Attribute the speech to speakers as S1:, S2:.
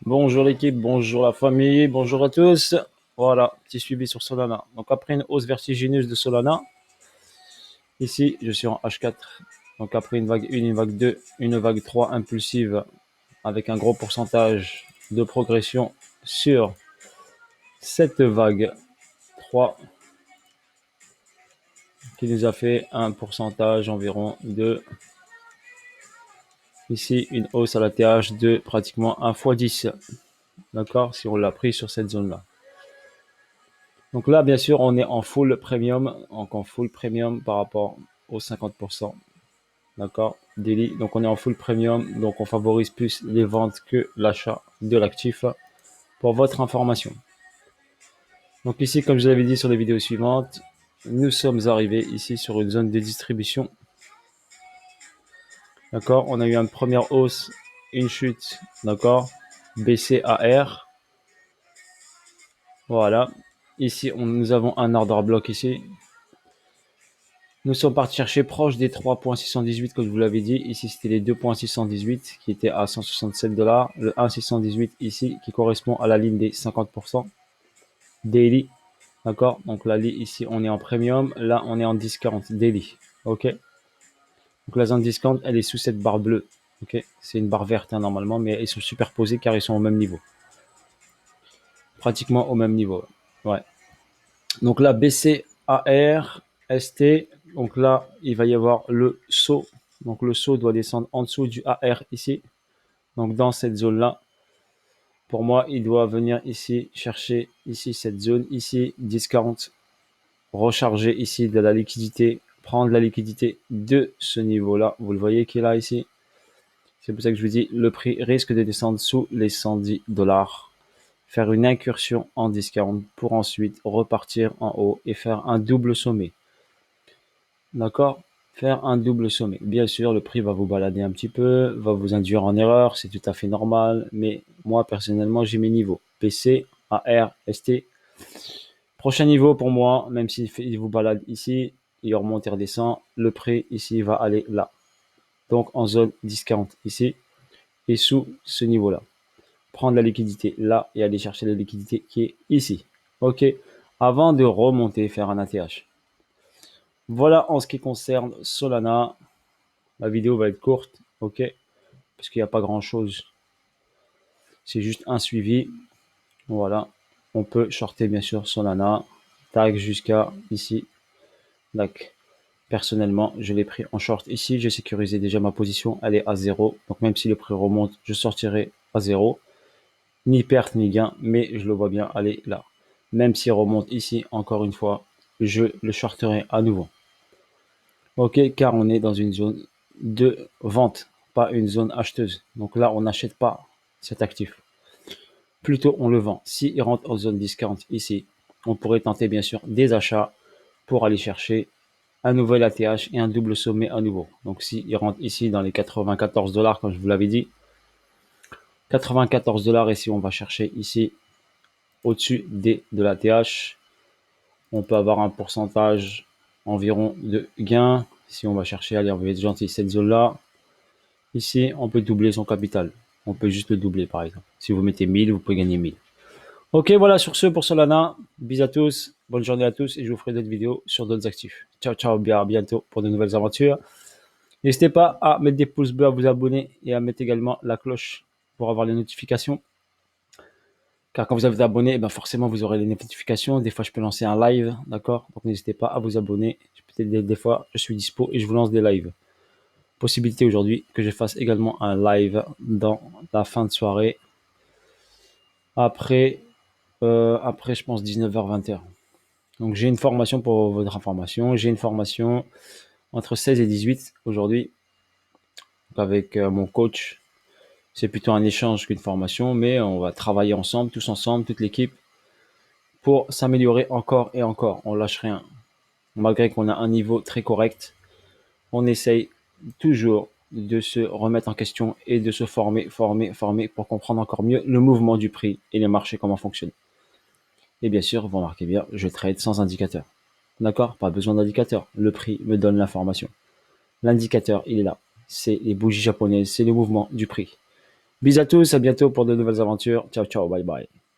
S1: Bonjour l'équipe, bonjour la famille, bonjour à tous. Voilà, petit suivi sur Solana. Donc après une hausse vertigineuse de Solana, ici je suis en H4. Donc après une vague 1, une vague 2, une vague 3 impulsive avec un gros pourcentage de progression sur cette vague 3 qui nous a fait un pourcentage environ de ici une hausse à la TH de pratiquement 1 x 10. D'accord, si on l'a pris sur cette zone là. Donc là, bien sûr, on est en full premium, donc en full premium par rapport aux 50%. D'accord, daily. Donc on est en full premium, donc on favorise plus les ventes que l'achat de l'actif pour votre information. Donc ici, comme je l'avais dit sur les vidéos suivantes, nous sommes arrivés ici sur une zone de distribution. D'accord, on a eu une première hausse, une chute, d'accord, BCAR. Voilà. Ici, nous avons un order block ici. Nous sommes partis chercher proche des 3.618 comme je vous l'avais dit. Ici, c'était les 2.618 qui étaient à 167 $. Le 1.618 ici qui correspond à la ligne des 50% daily. D'accord. Donc là, ici, on est en premium. Là, on est en discount daily. OK. Donc la zone discount, elle est sous cette barre bleue. OK. C'est une barre verte normalement, mais ils sont superposés car ils sont au même niveau. Pratiquement au même niveau. Ouais. Donc là, BCAR, ST. Donc là, il va y avoir le saut. Donc le saut doit descendre en dessous du AR ici. Donc dans cette zone-là, pour moi, il doit venir ici chercher ici cette zone ici, discount, recharger ici de la liquidité, prendre la liquidité de ce niveau-là. Vous le voyez qui est là ici. C'est pour ça que je vous dis, le prix risque de descendre sous les 110 $. Faire une incursion en discount pour ensuite repartir en haut et faire un double sommet. D'accord? Faire un double sommet. Bien sûr, le prix va vous balader un petit peu, va vous induire en erreur, c'est tout à fait normal, mais moi, personnellement, j'ai mes niveaux. PC, AR, ST. Prochain niveau pour moi, même s'il vous balade ici, il remonte et redescend, le prix ici va aller là. Donc en zone discount ici et sous ce niveau-là. Prendre la liquidité là et aller chercher la liquidité qui est ici. OK? Avant de remonter, faire un ATH. Voilà en ce qui concerne Solana. La vidéo va être courte, ok, parce qu'il n'y a pas grand chose. C'est juste un suivi. Voilà. On peut shorter bien sûr Solana. Tag jusqu'à ici. Like. Personnellement, je l'ai pris en short ici. J'ai sécurisé déjà ma position. Elle est à 0. Donc même si le prix remonte, je sortirai à 0. Ni perte ni gain, mais je le vois bien aller là. Même s'il remonte ici, encore une fois, je le shorterai à nouveau. Ok, car on est dans une zone de vente, pas une zone acheteuse. Donc là, on n'achète pas cet actif. Plutôt, on le vend. S'il rentre en zone discount ici, on pourrait tenter bien sûr des achats pour aller chercher un nouvel ATH et un double sommet à nouveau. Donc s'il rentre ici dans les 94 $, comme je vous l'avais dit, 94 $, et si on va chercher ici au-dessus de l'ATH, on peut avoir un pourcentage environ de gain. Si on va chercher, allez, on va être gentil, cette zone-là, ici, on peut doubler son capital. On peut juste le doubler, par exemple. Si vous mettez 1000, vous pouvez gagner 1000. Ok, voilà sur ce pour Solana. Bisous à tous, bonne journée à tous et je vous ferai d'autres vidéos sur d'autres actifs. Ciao, ciao, bien à bientôt pour de nouvelles aventures. N'hésitez pas à mettre des pouces bleus, à vous abonner et à mettre également la cloche pour avoir les notifications. Car quand vous êtes abonné, ben forcément vous aurez les notifications. Des fois, je peux lancer un live, d'accord? Donc n'hésitez pas à vous abonner. Peut-être des fois, je suis dispo et je vous lance des lives. Possibilité aujourd'hui que je fasse également un live dans la fin de soirée. Après, je pense 19h, 20h. Donc j'ai une formation pour votre information. J'ai une formation entre 16 et 18 aujourd'hui avec mon coach. C'est plutôt un échange qu'une formation, mais on va travailler ensemble, tous ensemble, toute l'équipe, pour s'améliorer encore et encore. On lâche rien. Malgré qu'on a un niveau très correct, on essaye toujours de se remettre en question et de se former pour comprendre encore mieux le mouvement du prix et les marchés, comment fonctionnent. Et bien sûr, vous remarquez bien, je trade sans indicateur. D'accord? Pas besoin d'indicateur. Le prix me donne l'information. L'indicateur, il est là. C'est les bougies japonaises, c'est le mouvement du prix. Bisous à tous, à bientôt pour de nouvelles aventures. Ciao, ciao, bye bye.